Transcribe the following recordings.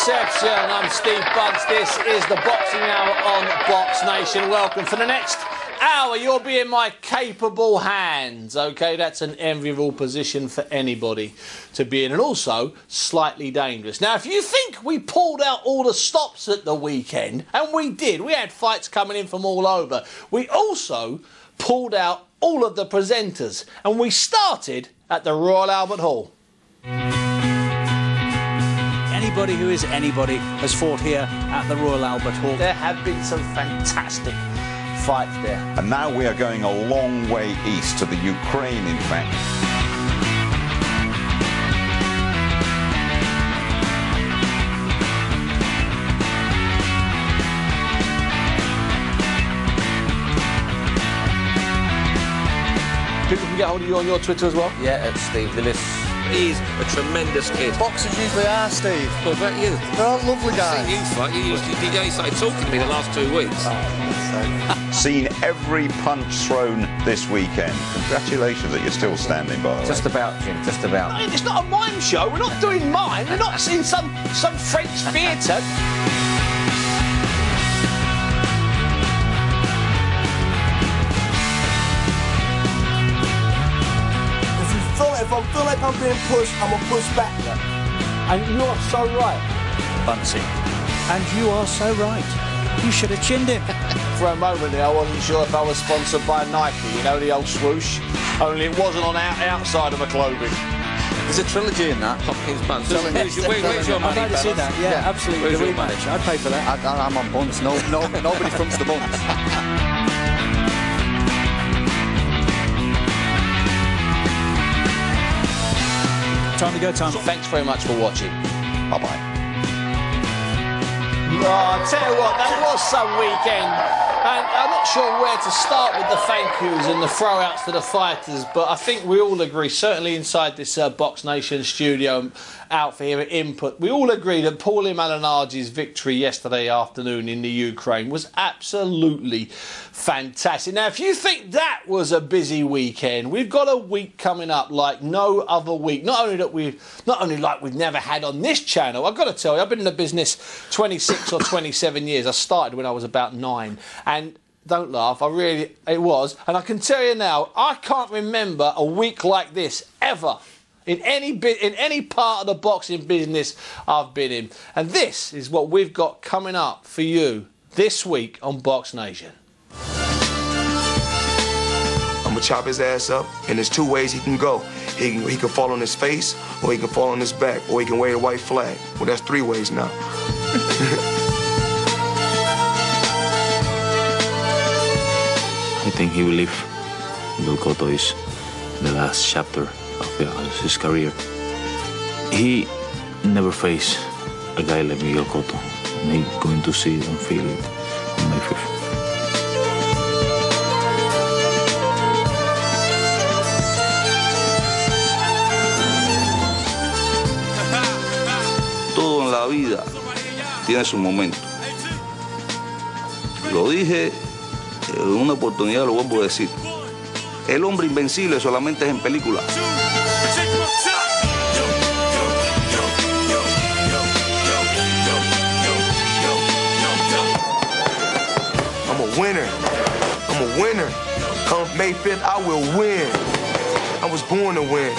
Inception. I'm Steve Bunce. This is the Boxing Hour on Box Nation. Welcome. For the next hour, you'll be in my capable hands. OK, that's an enviable position for anybody to be in, and also slightly dangerous. Now, if you think we pulled out all the stops at the weekend, and we did, we had fights coming in from all over, we also pulled out all of the presenters, and we started at the Royal Albert Hall. Anybody who is anybody has fought here at the Royal Albert Hall. There have been some fantastic fights there. And now we are going a long way east to the Ukraine, in fact. People can get hold of you on your Twitter as well? Yeah, at Steve Lillis. He's a tremendous kid. Boxers usually are, Steve. What about you? They're all lovely guys. I've seen you fight. You only started talking to me the last 2 weeks. Seen every punch thrown this weekend. Congratulations that you're still standing, by the way. Just about, Jim, just about. I mean, it's not a mime show. We're not doing mime. We're not in some French theatre. If I feel like I'm being pushed, I'm going to push back. And you're so right. Bunce. And you are so right. You should have chinned him. For a moment there, I wasn't sure if I was sponsored by Nike, you know, the old swoosh. Only it wasn't on outside of my clothing. There's a trilogy in that. Hopkins Bunce. Where's your money, I'd like to see that. Yeah, absolutely. Where's The your money? rematch. I'd pay for that. I'm on Bunce. Nobody fronts the Bunce. Time to go, time. Thanks very much for watching. Bye-bye. Oh, I tell you what, that was some weekend. And I'm not sure where to start with the thank yous and the throw-outs to the fighters, but I think we all agree, certainly inside this Box Nation studio outfit here at Input, we all agree that Paulie Malignaggi's victory yesterday afternoon in the Ukraine was absolutely fantastic. Now, if you think that was a busy weekend, we've got a week coming up like no other week. Not only like we've never had on this channel. I've got to tell you, I've been in the business 26 or 27 years. I started when I was about 9. And don't laugh, it was. And I can tell you now, I can't remember a week like this ever in any part of the boxing business I've been in. And this is what we've got coming up for you this week on Box Nation. I'm gonna chop his ass up, and there's 2 ways he can go. He can fall on his face, or he can fall on his back, or he can wave a white flag. Well, that's 3 ways now. I think he will leave. Miguel Cotto is the last chapter of his career. He never faced a guy like Miguel Cotto, and he's going to see it and feel it on May 5th. Todo en la vida tiene su momento. Lo dije en una oportunidad, lo vuelvo a decir. El hombre invencible solamente es en película. I'm a winner. I'm a winner. Come May 5th, I will win. I was born to win,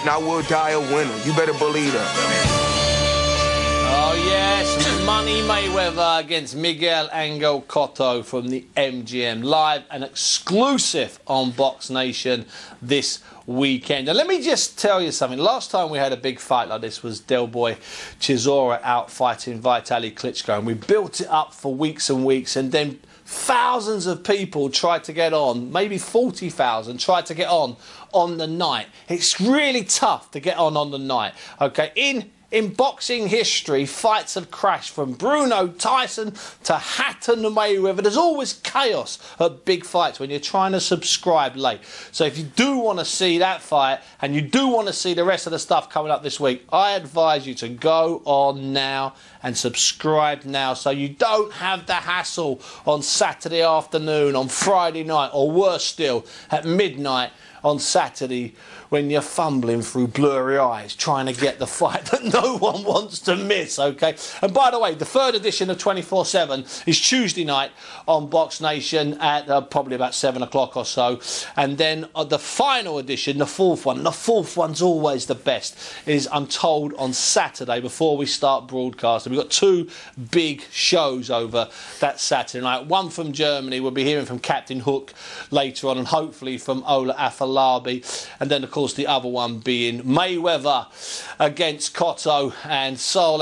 and I will die a winner. You better believe that. Oh yes, Money Mayweather against Miguel Angel Cotto from the MGM, live and exclusive on Box Nation this weekend. And let me just tell you something. Last time we had a big fight like this was Del Boy Chisora out fighting Vitaly Klitschko, and we built it up for weeks and weeks, and then thousands of people tried to get on, maybe 40,000 tried to get on the night. It's really tough to get on the night. Okay, in boxing history, fights have crashed from Bruno Tyson to Hatton Mayweather. There's always chaos at big fights when you're trying to subscribe late. So if you do want to see that fight and you do want to see the rest of the stuff coming up this week, I advise you to go on now and subscribe now so you don't have the hassle on Saturday afternoon, on Friday night, or worse still, at midnight on Saturday when you're fumbling through blurry eyes trying to get the fight that no one wants to miss, okay? And by the way, the third edition of 24/7 is Tuesday night on Box Nation at probably about 7 o'clock or so. And then the final edition, the fourth one, and the fourth one's always the best, is, I'm told, on Saturday before we start broadcasting. We've got two big shows over that Saturday night. One from Germany, we'll be hearing from Captain Hook later on, and hopefully from Ola Afolabi. And then, of course, the other one being Mayweather against Cotto, and Saul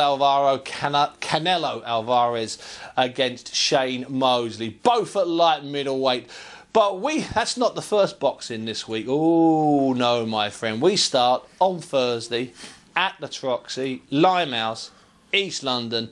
Canelo Alvarez against Shane Mosley, both at light middleweight. But that's not the first boxing this week. Oh no, my friend. We start on Thursday at the Troxy, Limehouse, East London,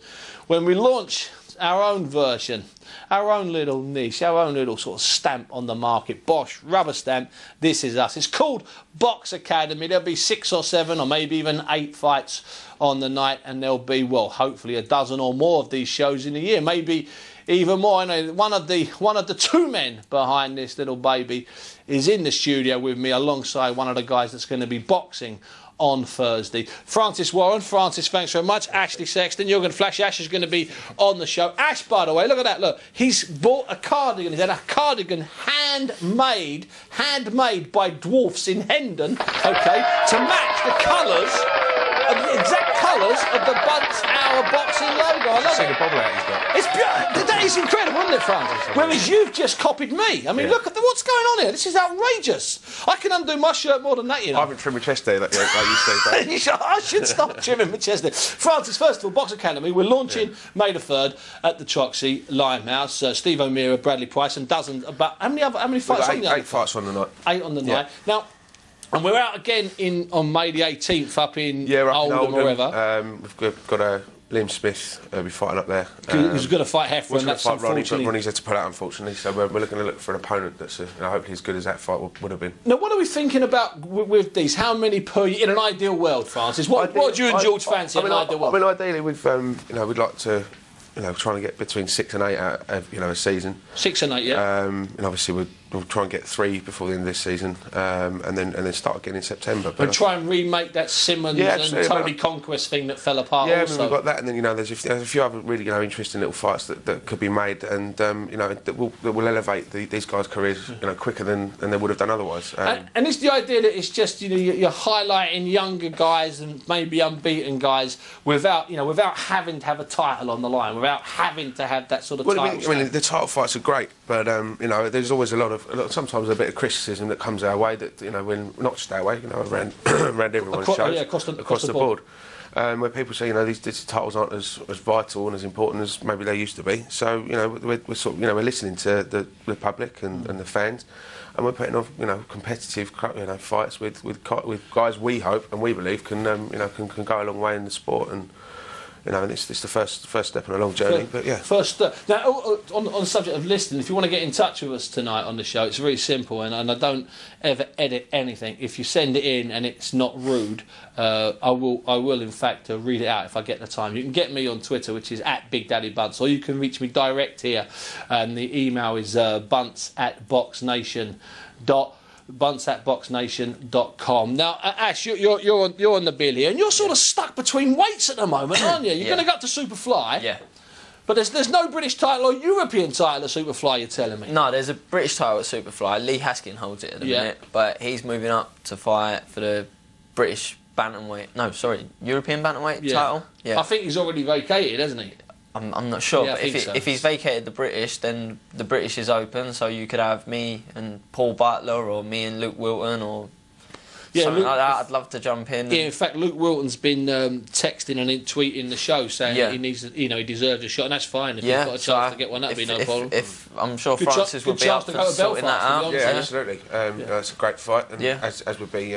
when we launch our own version, our own little niche, our own little sort of stamp on the market. Bosch, rubber stamp, this is us. It's called Box Academy. There'll be 6 or 7 or maybe even 8 fights on the night, and there'll be, well, hopefully a dozen or more of these shows in a year, maybe even more. I know one of the two men behind this little baby is in the studio with me alongside one of the guys that's going to be boxing on Thursday. Francis Warren. Francis, thanks very much. Ashley Sexton, you're going to flash. Ash is going to be on the show. Ash, by the way, look at that. Look, he's bought a cardigan. He's had a cardigan handmade by dwarfs in Hendon, okay, to match the colours, the exact colours of the Bunce Hour boxing logo. I love it. See the bobble out he's got. It's that is incredible, isn't it, Francis? Whereas you've just copied me. I mean, look at what's going on here. This is outrageous. I can undo my shirt more than that, you know. I haven't trimmed my chest there like you used to. I should stop trimming my chest there. Francis, first of all, Box Academy. We're launching May the 3rd at the Troxy, Limehouse. Steve O'Meara, Bradley Price, and dozens. About how many fights on the night? 8 fights on the night. 8 on the night. Now. And we're out again on May the 18th up in Oldham or wherever. We've got Liam Smith will be fighting up there. He's going to fight Heffer, and that's fight Ronnie, but unfortunately... Ronnie's had to pull out, unfortunately, so we're looking to look for an opponent that's hopefully as good as that fight would have been. Now, what are we thinking about with these? How many per year, in an ideal world, Francis? What do you and George fancy in an ideal world? I mean, ideally, we've we'd like to... trying to get between 6 and 8 out of a season. 6 and 8, yeah. And obviously we'll try and get 3 before the end of this season, and then start again in September. And try and remake that Simmons and Tony Conquest thing that fell apart. Yeah, also. I mean, we've got that, and then there's a few other really interesting little fights that could be made, and that will elevate these guys' careers quicker than they would have done otherwise. And it's the idea that it's just you're highlighting younger guys and maybe unbeaten guys without having to have a title on the line, without having to have that sort of title. I mean, the title fights are great, but there's always sometimes a bit of criticism that comes our way that when not just our way, around everyone's shows, across the board. Where people say these titles aren't as vital and as important as maybe they used to be. So we're sort of we're listening to the public and the fans, and we're putting on competitive fights with guys we hope and we believe can go a long way in the sport. And and it's the first step on a long journey. But yeah. First now, on the subject of listening, if you want to get in touch with us tonight on the show, it's really simple, and I don't ever edit anything. If you send it in and it's not rude, I will in fact read it out if I get the time. You can get me on Twitter, which is @BigDaddyBunce, or you can reach me direct here, and the email is bunce@boxnation.com. Now, Ash, you're on the bill here, and you're sort of stuck between weights at the moment, aren't you? You're going to go up to Superfly. Yeah. But there's no British title or European title at Superfly, you're telling me? No, there's a British title at Superfly. Lee Haskin holds it at the minute, but he's moving up to fight for the British bantamweight. No, sorry, European bantamweight title. Yeah. I think he's already vacated, hasn't he? I'm not sure, but so. if he's vacated the British, then the British is open, so you could have me and Paul Butler or me and Luke Wilton or something like that. I'd love to jump in. Yeah, in fact, Luke Wilton's been texting and tweeting the show saying that he needs, he deserves a shot, and that's fine. If you've got a chance to get one, that'd be no problem. If I'm sure Francis would be up for sorting that out. Yeah, absolutely. It's a great fight, and as would be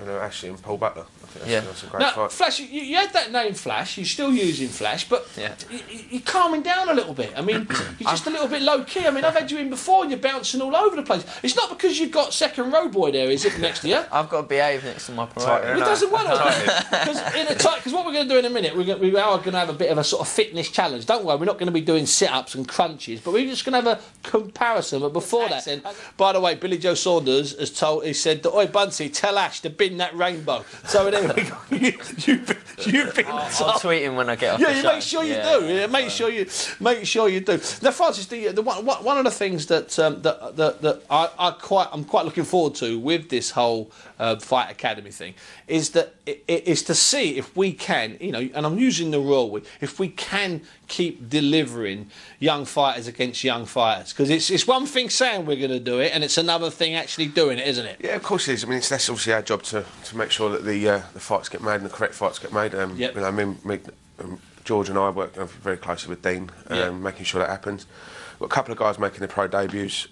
Ashley and Paul Butler. I That's a great now, fight. Flash, you had that name Flash, you're still using Flash, but you're calming down a little bit. I mean, you're just a little bit low-key. I mean, I've had you in before and you're bouncing all over the place. It's not because you've got second row boy there, is it, next to you? I've got to behave next to my promoter. It doesn't work because what we're going to do in a minute, we are going to have a bit of a sort of fitness challenge. Don't worry, we're not going to be doing sit-ups and crunches, but we're just going to have a comparison. But before that, by the way, Billy Joe Saunders he said that, oi, Buncey, tell Ash to bin that rainbow. So anyway, you've been. I'll tweet him when I get off the show. Make sure you do. Yeah, make sure you do. Now, Francis, one of the things that I'm quite looking forward to with this whole Fight Academy thing is to see if we can, and I'm using the raw, if we can keep delivering young fighters against young fighters, because it's one thing saying we're going to do it, and it's another thing actually doing it, isn't it? Yeah, of course it is. I mean, that's obviously our job to make sure that the fights get made and the correct fights get made. George and I work very closely with Dean, making sure that happens. We've got a couple of guys making their pro debuts,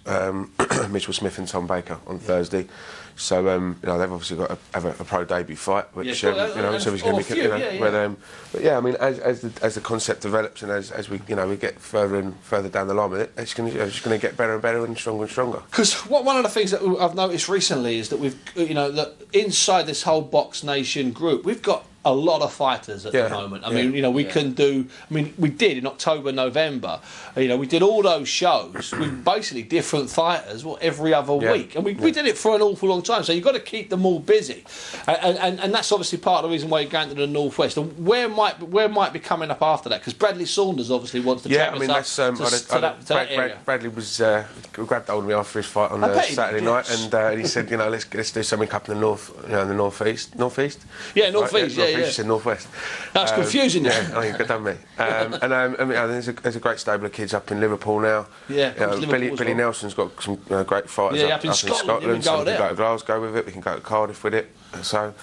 Mitchell Smith and Tom Baker on Thursday. So they've obviously got to have a pro debut fight, which so he's going to be, but yeah, I mean, as the concept develops and as we we get further and further down the line with it, it's going to get better and better and stronger and stronger. Because one of the things that I've noticed recently is that we've that inside this whole Box Nation group, we've got a lot of fighters at the moment. I mean, we can do. I mean, we did in October, November. We did all those shows with basically different fighters, every other week, and we did it for an awful long time. So you've got to keep them all busy, and that's obviously part of the reason why you're going to the Northwest. And where might be coming up after that? Because Bradley Saunders obviously wants to take us up to that area. Bradley was grabbed hold of me after his fight on Saturday night, and he said, let's do something up in the north, in the northeast. Yeah, northeast. Right? You said northwest. That's confusing. Yeah, I think good done me. I think there's a great stable of kids up in Liverpool now. Yeah, Billy Nelson's got some great fighters up in Scotland. So we can go to Glasgow with it. We can go to Cardiff with it. So.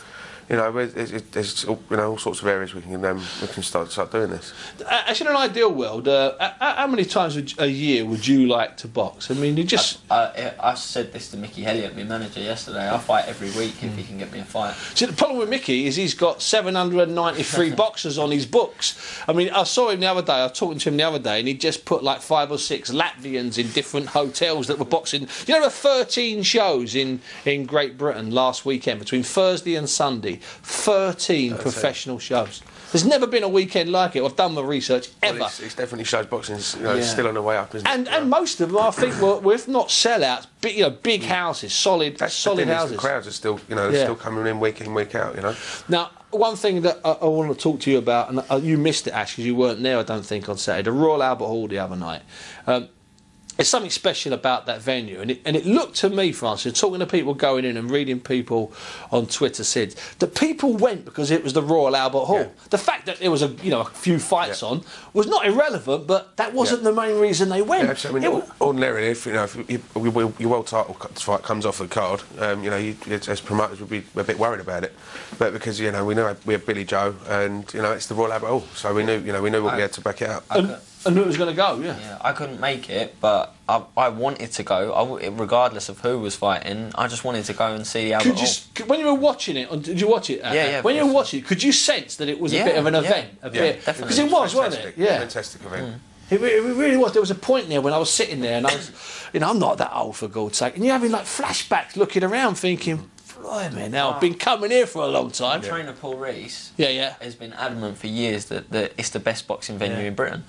There's all sorts of areas we can start doing this. Actually, in an ideal world, how many times a year would you like to box? I mean, you just. I said this to Mickey Elliott, my manager, yesterday. I fight every week if he can get me a fight. See, the problem with Mickey is he's got 793 boxers on his books. I mean, I saw him the other day. I was talking to him the other day, and he just put like 5 or 6 Latvians in different hotels that were boxing. There were 13 shows in Great Britain last weekend between Thursday and Sunday. 13 professional shows. There's never been a weekend like it. I've done my research ever. Well, it's definitely shows boxing's still on the way up, isn't it? And most of them, I think, were if not sellouts, big houses, solid houses. The crowds are still, still coming in, week out. Now, one thing that I want to talk to you about, and you missed it, Ash, because you weren't there, I don't think, on Saturday. The Royal Albert Hall the other night. There's something special about that venue, and it looked to me, Francis, talking to people going in and reading people on Twitter said that people went because it was the Royal Albert Hall. Yeah. The fact that there was a few fights on was not irrelevant, but that wasn't the main reason they went. Yeah, I mean, ordinarily, if your world title fight comes off the card, as promoters we're a bit worried about it, but because we know we have Billy Joe, and it's the Royal Albert Hall, so we knew what we had to back it up. I knew it was going to go, yeah. I couldn't make it, but I wanted to go. Regardless of who was fighting, I just wanted to go and see the Albert Hall. When you were watching it, did you watch it? Yeah. When you were watching it, could you sense that it was a bit of an event? Definitely. Because it was, wasn't it? Yeah. Fantastic event. It really was. There was a point there when I was sitting there and I was, I'm not that old for God's sake, and you're having like flashbacks looking around thinking, blimey, now I've been coming here for a long time. Trainer Paul Rees has been adamant for years that it's the best boxing venue in Britain.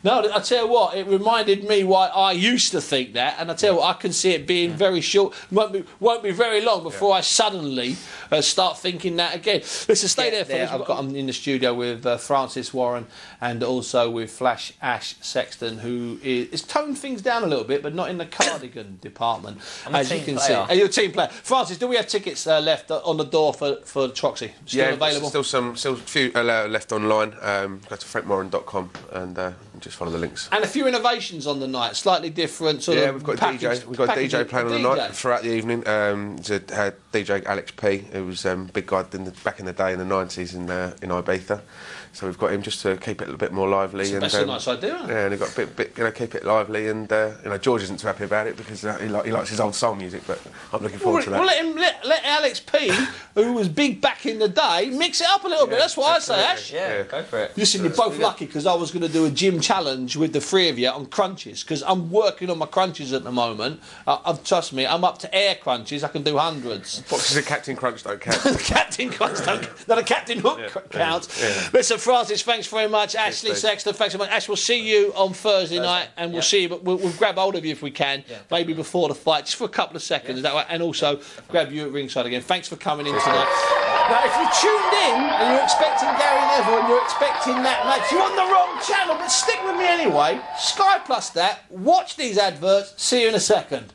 No, I tell you what, it reminded me why I used to think that, and I tell you what, I can see it being very short. Won't be very long before I suddenly start thinking that again. Listen, stay there. I'm in the studio with Francis Warren and also with Flash Ash Sexton, who is toned things down a little bit, but not in the cardigan department, as you can see. You're a team player. Francis, do we have tickets left on the door for Troxy? Still available? Still a few left online. Go to frankmoran.com and just follow the links. And a few innovations on the night, slightly different sort of we've got a DJ. We've got a DJ playing on the night throughout the evening. Had DJ Alex P, who was big guy back in the day in the 90s in Ibiza. So we've got him just to keep it a little bit more lively. That's a nice idea. Yeah, and we've got a bit keep it lively. And George isn't too happy about it because he likes his old soul music. But I'm looking forward to that. Well, let Alex P, who was big back in the day, mix it up a little bit. That's what I say, Ash. Yeah, go for it. Listen, you're both lucky because I was going to do a gym challenge with the three of you on crunches because I'm working on my crunches at the moment. Trust me, I'm up to air crunches. I can do hundreds. Boxes of Captain Crunch don't count. Captain Crunch don't count. No, the Captain Hook counts. Yeah. Listen, Francis, thanks very much. Ashley Sexton, thanks so much. Ash, we'll see you on Thursday night and we'll see you, but we'll grab hold of you if we can, maybe before the fight, just for a couple of seconds. Is that right? And also grab you at ringside again. Thanks for coming in tonight. Now, if you tuned in and you're expecting Gary Neville and you're expecting that match, you're on the wrong channel, but stick with me anyway. Sky Plus that, watch these adverts, see you in a second.